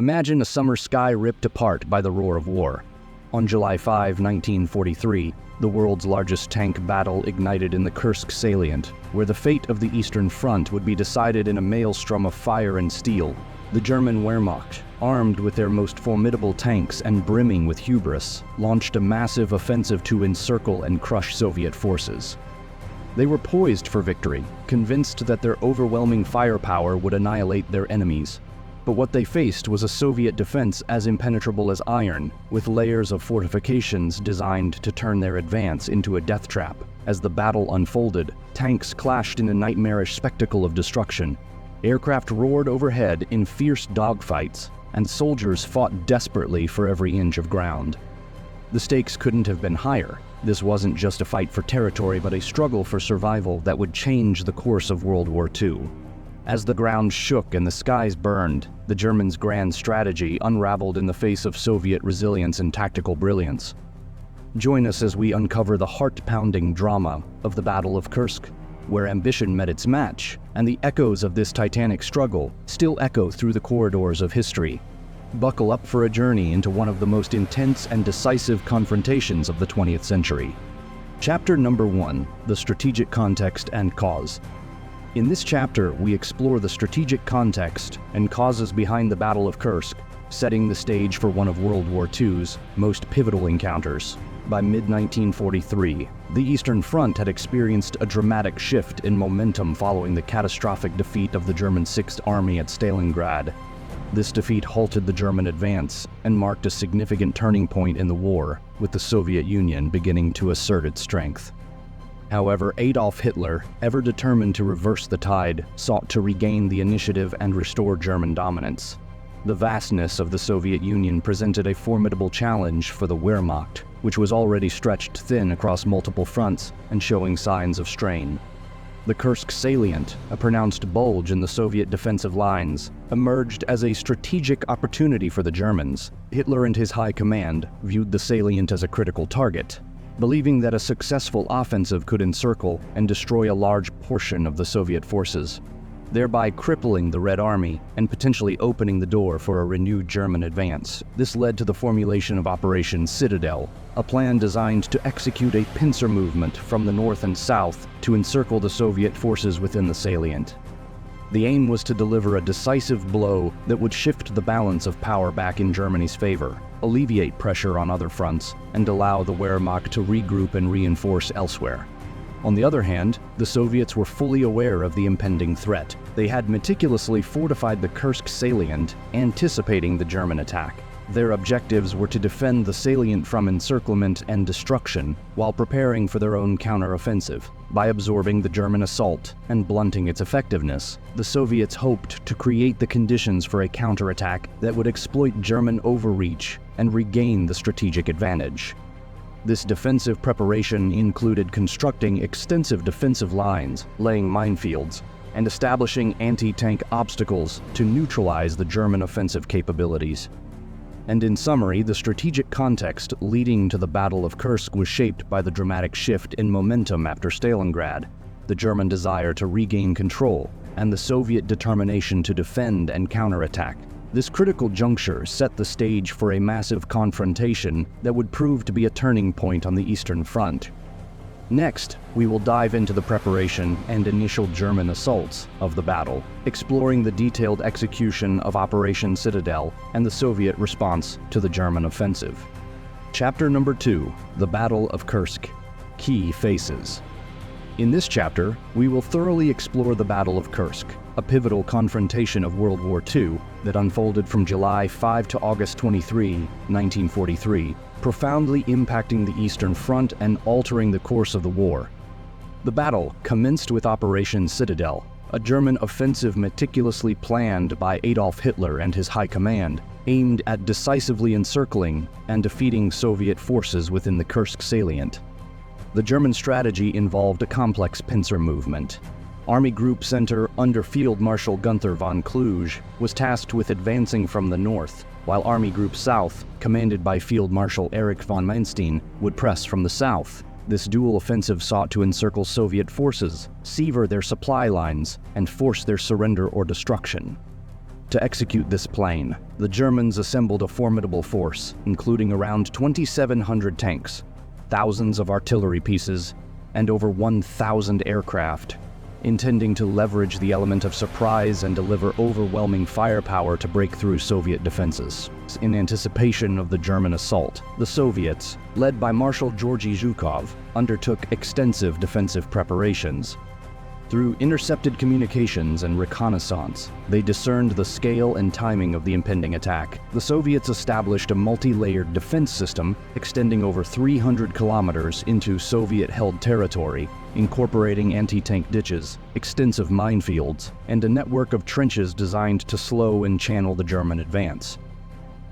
Imagine a summer sky ripped apart by the roar of war. On July 5, 1943, the world's largest tank battle ignited in the Kursk salient, where the fate of the Eastern Front would be decided in a maelstrom of fire and steel. The German Wehrmacht, armed with their most formidable tanks and brimming with hubris, launched a massive offensive to encircle and crush Soviet forces. They were poised for victory, convinced that their overwhelming firepower would annihilate their enemies. But what they faced was a Soviet defense as impenetrable as iron, with layers of fortifications designed to turn their advance into a death trap. As the battle unfolded, tanks clashed in a nightmarish spectacle of destruction. Aircraft roared overhead in fierce dogfights, and soldiers fought desperately for every inch of ground. The stakes couldn't have been higher. This wasn't just a fight for territory, but a struggle for survival that would change the course of World War II. As the ground shook and the skies burned, the Germans' grand strategy unraveled in the face of Soviet resilience and tactical brilliance. Join us as we uncover the heart-pounding drama of the Battle of Kursk, where ambition met its match, and the echoes of this titanic struggle still echo through the corridors of history. Buckle up for a journey into one of the most intense and decisive confrontations of the 20th century. Chapter number 1, The Strategic Context and Cause. In this chapter, we explore the strategic context and causes behind the Battle of Kursk, setting the stage for one of World War II's most pivotal encounters. By mid-1943, the Eastern Front had experienced a dramatic shift in momentum following the catastrophic defeat of the German Sixth Army at Stalingrad. This defeat halted the German advance and marked a significant turning point in the war, with the Soviet Union beginning to assert its strength. However, Adolf Hitler, ever determined to reverse the tide, sought to regain the initiative and restore German dominance. The vastness of the Soviet Union presented a formidable challenge for the Wehrmacht, which was already stretched thin across multiple fronts and showing signs of strain. The Kursk salient, a pronounced bulge in the Soviet defensive lines, emerged as a strategic opportunity for the Germans. Hitler and his high command viewed the salient as a critical target, believing that a successful offensive could encircle and destroy a large portion of the Soviet forces, thereby crippling the Red Army and potentially opening the door for a renewed German advance. This led to the formulation of Operation Citadel, a plan designed to execute a pincer movement from the north and south to encircle the Soviet forces within the salient. The aim was to deliver a decisive blow that would shift the balance of power back in Germany's favor, alleviate pressure on other fronts, and allow the Wehrmacht to regroup and reinforce elsewhere. On the other hand, the Soviets were fully aware of the impending threat. They had meticulously fortified the Kursk salient, anticipating the German attack. Their objectives were to defend the salient from encirclement and destruction, while preparing for their own counteroffensive. By absorbing the German assault and blunting its effectiveness, the Soviets hoped to create the conditions for a counterattack that would exploit German overreach and regain the strategic advantage. This defensive preparation included constructing extensive defensive lines, laying minefields, and establishing anti-tank obstacles to neutralize the German offensive capabilities. And in summary, the strategic context leading to the Battle of Kursk was shaped by the dramatic shift in momentum after Stalingrad, the German desire to regain control, and the Soviet determination to defend and counterattack. This critical juncture set the stage for a massive confrontation that would prove to be a turning point on the Eastern Front. Next, we will dive into the preparation and initial German assaults of the battle, exploring the detailed execution of Operation Citadel and the Soviet response to the German offensive. Chapter number 2, The Battle of Kursk. Key Phases. In this chapter, we will thoroughly explore the Battle of Kursk, a pivotal confrontation of World War II that unfolded from July 5 to August 23, 1943, profoundly impacting the Eastern Front and altering the course of the war. The battle commenced with Operation Citadel, a German offensive meticulously planned by Adolf Hitler and his high command, aimed at decisively encircling and defeating Soviet forces within the Kursk salient. The German strategy involved a complex pincer movement. Army Group Center under Field Marshal Gunther von Kluge was tasked with advancing from the north, while Army Group South, commanded by Field Marshal Erich von Manstein, would press from the south. This dual offensive sought to encircle Soviet forces, sever their supply lines, and force their surrender or destruction. To execute this plan, the Germans assembled a formidable force, including around 2,700 tanks, thousands of artillery pieces, and over 1,000 aircraft, intending to leverage the element of surprise and deliver overwhelming firepower to break through Soviet defenses. In anticipation of the German assault, the Soviets, led by Marshal Georgy Zhukov, undertook extensive defensive preparations. Through intercepted communications and reconnaissance, they discerned the scale and timing of the impending attack. The Soviets established a multi-layered defense system extending over 300 kilometers into Soviet-held territory, incorporating anti-tank ditches, extensive minefields, and a network of trenches designed to slow and channel the German advance.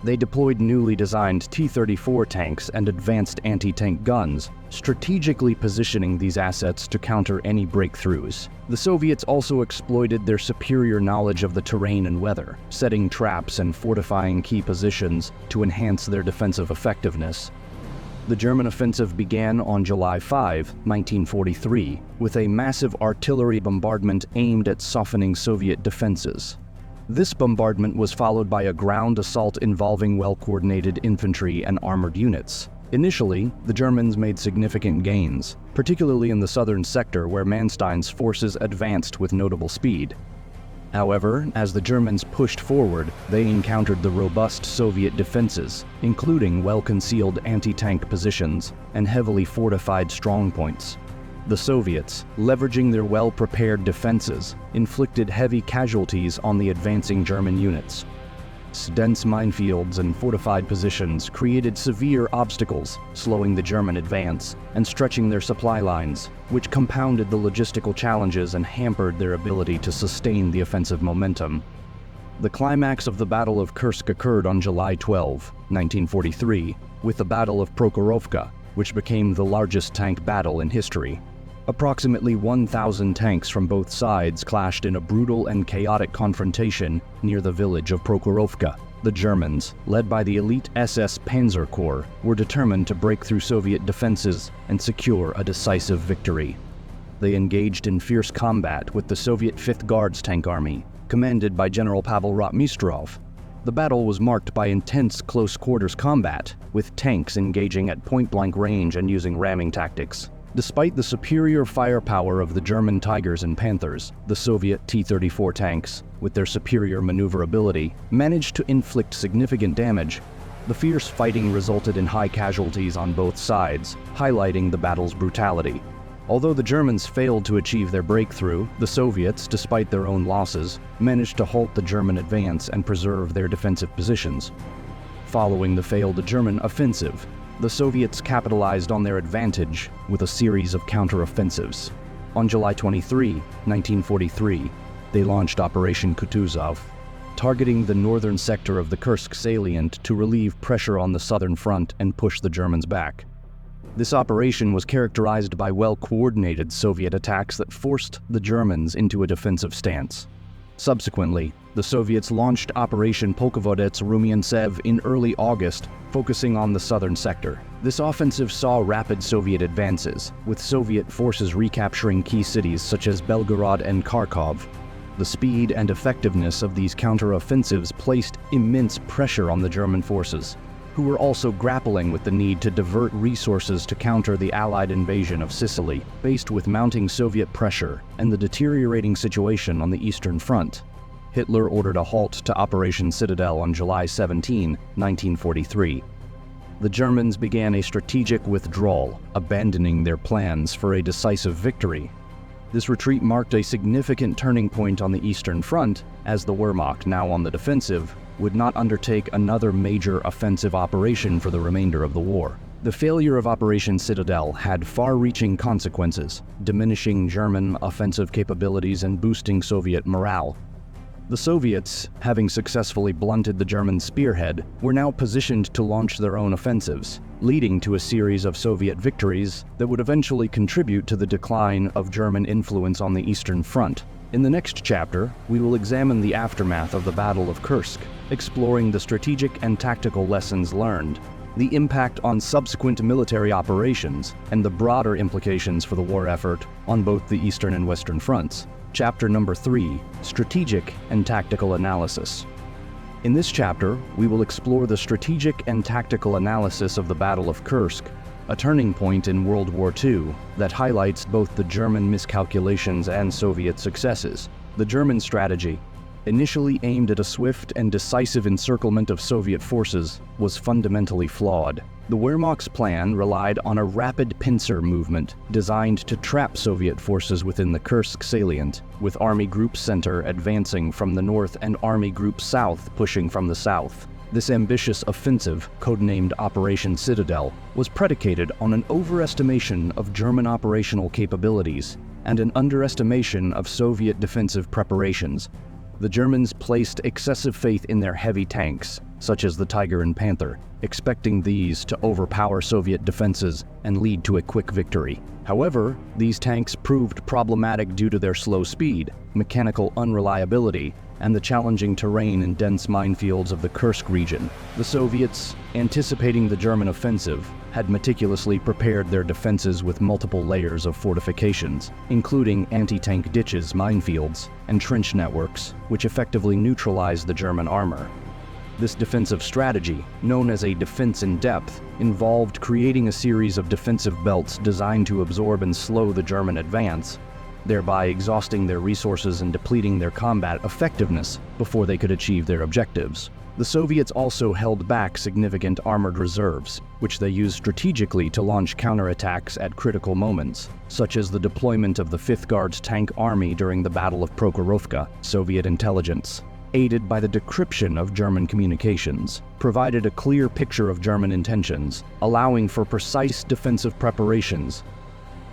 They deployed newly designed T-34 tanks and advanced anti-tank guns, strategically positioning these assets to counter any breakthroughs. The Soviets also exploited their superior knowledge of the terrain and weather, setting traps and fortifying key positions to enhance their defensive effectiveness. The German offensive began on July 5, 1943, with a massive artillery bombardment aimed at softening Soviet defenses. This bombardment was followed by a ground assault involving well-coordinated infantry and armored units. Initially, the Germans made significant gains, particularly in the southern sector where Manstein's forces advanced with notable speed. However, as the Germans pushed forward, they encountered the robust Soviet defenses, including well-concealed anti-tank positions and heavily fortified strongpoints. The Soviets, leveraging their well-prepared defenses, inflicted heavy casualties on the advancing German units. Dense minefields and fortified positions created severe obstacles, slowing the German advance and stretching their supply lines, which compounded the logistical challenges and hampered their ability to sustain the offensive momentum. The climax of the Battle of Kursk occurred on July 12, 1943, with the Battle of Prokhorovka, which became the largest tank battle in history. Approximately 1,000 tanks from both sides clashed in a brutal and chaotic confrontation near the village of Prokhorovka. The Germans, led by the elite SS Panzer Corps, were determined to break through Soviet defenses and secure a decisive victory. They engaged in fierce combat with the Soviet 5th Guards Tank Army, commanded by General Pavel Rotmistrov. The battle was marked by intense close-quarters combat, with tanks engaging at point-blank range and using ramming tactics. Despite the superior firepower of the German Tigers and Panthers, the Soviet T-34 tanks, with their superior maneuverability, managed to inflict significant damage. The fierce fighting resulted in high casualties on both sides, highlighting the battle's brutality. Although the Germans failed to achieve their breakthrough, the Soviets, despite their own losses, managed to halt the German advance and preserve their defensive positions. Following the failed German offensive, the Soviets capitalized on their advantage with a series of counteroffensives. On July 23, 1943, they launched Operation Kutuzov, targeting the northern sector of the Kursk salient to relieve pressure on the southern front and push the Germans back. This operation was characterized by well-coordinated Soviet attacks that forced the Germans into a defensive stance. Subsequently, the Soviets launched Operation Polkovodets-Rumiantsev in early August, focusing on the southern sector. This offensive saw rapid Soviet advances, with Soviet forces recapturing key cities such as Belgorod and Kharkov. The speed and effectiveness of these counteroffensives placed immense pressure on the German forces, who were also grappling with the need to divert resources to counter the Allied invasion of Sicily. Faced with mounting Soviet pressure and the deteriorating situation on the Eastern Front, Hitler ordered a halt to Operation Citadel on July 17, 1943. The Germans began a strategic withdrawal, abandoning their plans for a decisive victory. This retreat marked a significant turning point on the Eastern Front, as the Wehrmacht, now on the defensive, would not undertake another major offensive operation for the remainder of the war. The failure of Operation Citadel had far-reaching consequences, diminishing German offensive capabilities and boosting Soviet morale. The Soviets, having successfully blunted the German spearhead, were now positioned to launch their own offensives, leading to a series of Soviet victories that would eventually contribute to the decline of German influence on the Eastern Front. In the next chapter, we will examine the aftermath of the Battle of Kursk, exploring the strategic and tactical lessons learned, the impact on subsequent military operations, and the broader implications for the war effort on both the Eastern and Western fronts. Chapter number 3, Strategic and Tactical Analysis. In this chapter, we will explore the strategic and tactical analysis of the Battle of Kursk, a turning point in World War II that highlights both the German miscalculations and Soviet successes. The German strategy, initially aimed at a swift and decisive encirclement of Soviet forces, was fundamentally flawed. The Wehrmacht's plan relied on a rapid pincer movement designed to trap Soviet forces within the Kursk salient, with Army Group Center advancing from the north and Army Group South pushing from the south. This ambitious offensive, codenamed Operation Citadel, was predicated on an overestimation of German operational capabilities and an underestimation of Soviet defensive preparations. The Germans placed excessive faith in their heavy tanks, such as the Tiger and Panther, expecting these to overpower Soviet defenses and lead to a quick victory. However, these tanks proved problematic due to their slow speed, mechanical unreliability, and the challenging terrain and dense minefields of the Kursk region. The Soviets, anticipating the German offensive, had meticulously prepared their defenses with multiple layers of fortifications, including anti-tank ditches, minefields, and trench networks, which effectively neutralized the German armor. This defensive strategy, known as a defense in depth, involved creating a series of defensive belts designed to absorb and slow the German advance, thereby exhausting their resources and depleting their combat effectiveness before they could achieve their objectives. The Soviets also held back significant armored reserves, which they used strategically to launch counterattacks at critical moments, such as the deployment of the 5th Guards Tank Army during the Battle of Prokhorovka. Soviet intelligence, aided by the decryption of German communications, provided a clear picture of German intentions, allowing for precise defensive preparations.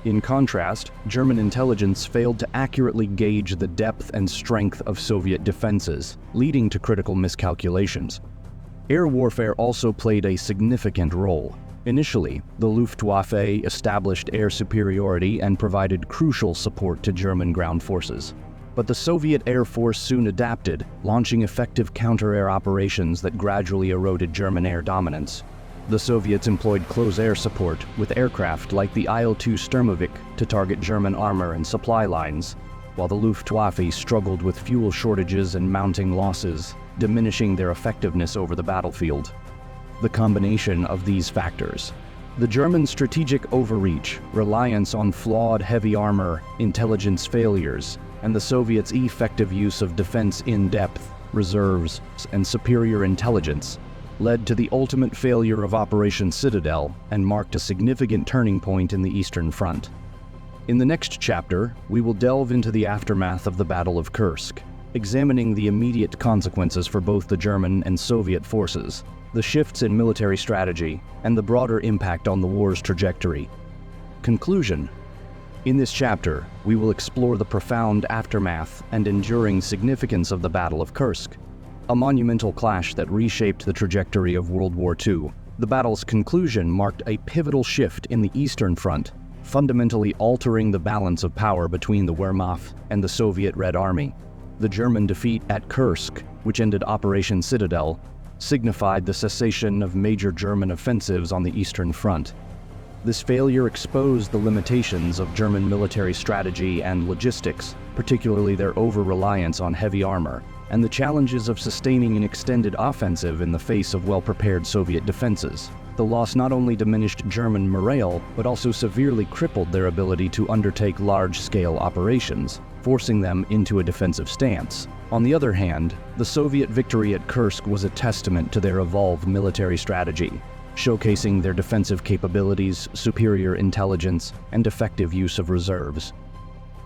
In contrast, German intelligence failed to accurately gauge the depth and strength of Soviet defenses, leading to critical miscalculations. Air warfare also played a significant role. Initially, the Luftwaffe established air superiority and provided crucial support to German ground forces. But the Soviet Air Force soon adapted, launching effective counter-air operations that gradually eroded German air dominance. The Soviets employed close air support with aircraft like the Il-2 Sturmovik to target German armor and supply lines, while the Luftwaffe struggled with fuel shortages and mounting losses, diminishing their effectiveness over the battlefield. The combination of these factors, the German strategic overreach, reliance on flawed heavy armor, intelligence failures, and the Soviets' effective use of defense in depth, reserves, and superior intelligence, led to the ultimate failure of Operation Citadel and marked a significant turning point in the Eastern Front. In the next chapter, we will delve into the aftermath of the Battle of Kursk, examining the immediate consequences for both the German and Soviet forces, the shifts in military strategy, and the broader impact on the war's trajectory. Conclusion. In this chapter, we will explore the profound aftermath and enduring significance of the Battle of Kursk, a monumental clash that reshaped the trajectory of World War II. The battle's conclusion marked a pivotal shift in the Eastern Front, fundamentally altering the balance of power between the Wehrmacht and the Soviet Red Army. The German defeat at Kursk, which ended Operation Citadel, signified the cessation of major German offensives on the Eastern Front. This failure exposed the limitations of German military strategy and logistics, particularly their over-reliance on heavy armor, and the challenges of sustaining an extended offensive in the face of well-prepared Soviet defenses. The loss not only diminished German morale, but also severely crippled their ability to undertake large-scale operations, forcing them into a defensive stance. On the other hand, the Soviet victory at Kursk was a testament to their evolved military strategy, showcasing their defensive capabilities, superior intelligence, and effective use of reserves.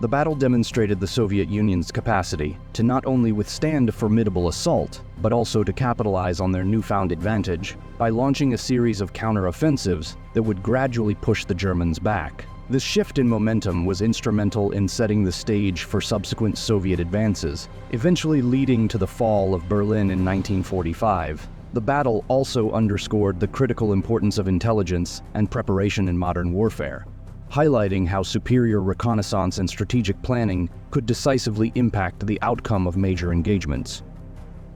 The battle demonstrated the Soviet Union's capacity to not only withstand a formidable assault, but also to capitalize on their newfound advantage by launching a series of counteroffensives that would gradually push the Germans back. This shift in momentum was instrumental in setting the stage for subsequent Soviet advances, eventually leading to the fall of Berlin in 1945. The battle also underscored the critical importance of intelligence and preparation in modern warfare, highlighting how superior reconnaissance and strategic planning could decisively impact the outcome of major engagements.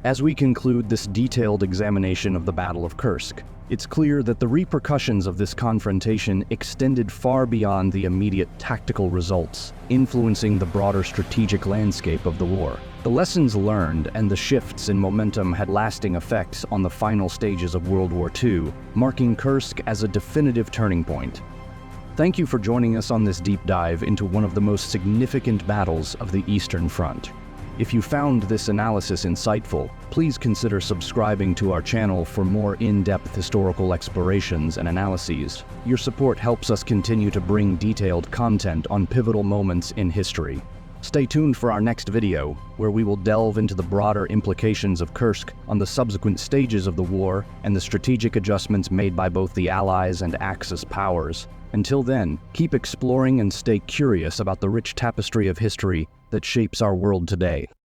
As we conclude this detailed examination of the Battle of Kursk, It's clear that the repercussions of this confrontation extended far beyond the immediate tactical results, influencing the broader strategic landscape of the war. The lessons learned and the shifts in momentum had lasting effects on the final stages of World War II, marking Kursk as a definitive turning point. Thank you for joining us on this deep dive into one of the most significant battles of the Eastern Front. If you found this analysis insightful, please consider subscribing to our channel for more in-depth historical explorations and analyses. Your support helps us continue to bring detailed content on pivotal moments in history. Stay tuned for our next video, where we will delve into the broader implications of Kursk on the subsequent stages of the war and the strategic adjustments made by both the Allies and Axis powers. Until then, keep exploring and stay curious about the rich tapestry of history that shapes our world today.